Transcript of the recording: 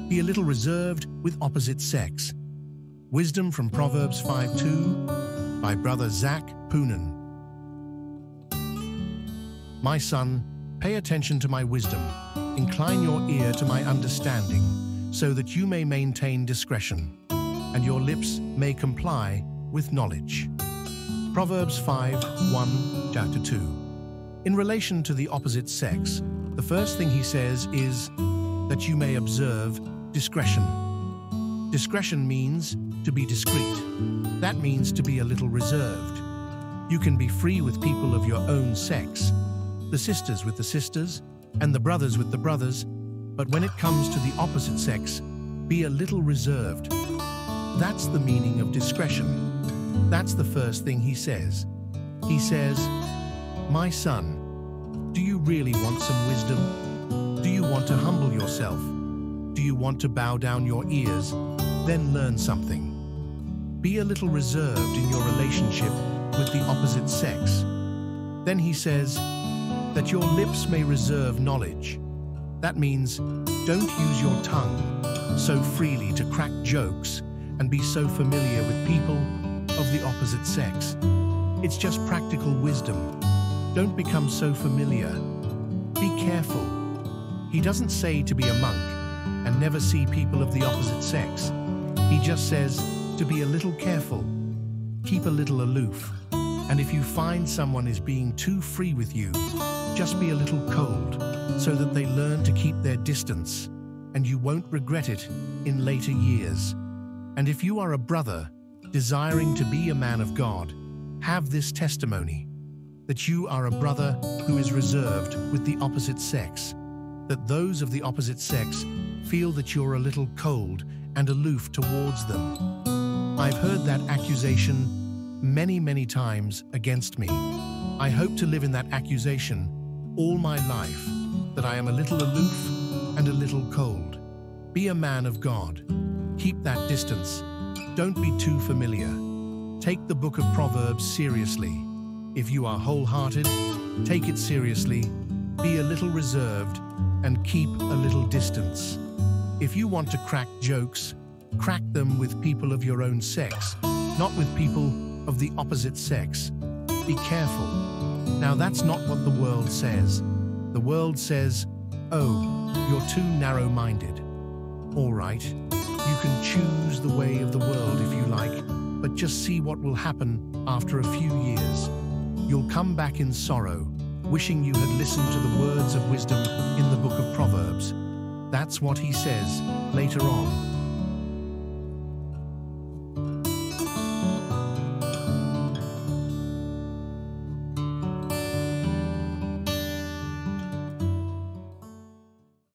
Be a little reserved with opposite sex. Wisdom from Proverbs 5:2 by Brother Zac Poonen. My son, pay attention to my wisdom. Incline your ear to my understanding, so that you may maintain discretion, and your lips may comply with knowledge. Proverbs 5:1-2. In relation to the opposite sex, the first thing he says is that you may observe discretion. Discretion means to be discreet. That means to be a little reserved. You can be free with people of your own sex, the sisters with the sisters, and the brothers with the brothers, but when it comes to the opposite sex, be a little reserved. That's the meaning of discretion. That's the first thing he says. He says, my son, do you really want some wisdom? Do you want to humble yourself? Do you want to bow down your ears? Then learn something. Be a little reserved in your relationship with the opposite sex. Then he says that your lips may reserve knowledge. That means don't use your tongue so freely to crack jokes and be so familiar with people of the opposite sex. It's just practical wisdom. Don't become so familiar. Be careful. He doesn't say to be a monk and never see people of the opposite sex. He just says to be a little careful. Keep a little aloof. And if you find someone is being too free with you, just be a little cold so that they learn to keep their distance, and you won't regret it in later years. And if you are a brother desiring to be a man of God, have this testimony, that you are a brother who is reserved with the opposite sex, that those of the opposite sex feel that you're a little cold and aloof towards them. I've heard that accusation many times against me. I hope to live in that accusation all my life, that I am a little aloof and a little cold. Be a man of God. Keep that distance. Don't be too familiar. Take the book of Proverbs seriously. If you are wholehearted, take it seriously. Be a little reserved and keep a little distance. If you want to crack jokes, crack them with people of your own sex, not with people of the opposite sex. Be careful. Now that's not what the world says. The world says, oh, you're too narrow-minded. All right, you can choose the way of the world if you like, but just see what will happen after a few years. You'll come back in sorrow, wishing you had listened to the words of wisdom in the book of Proverbs. That's what he says later on.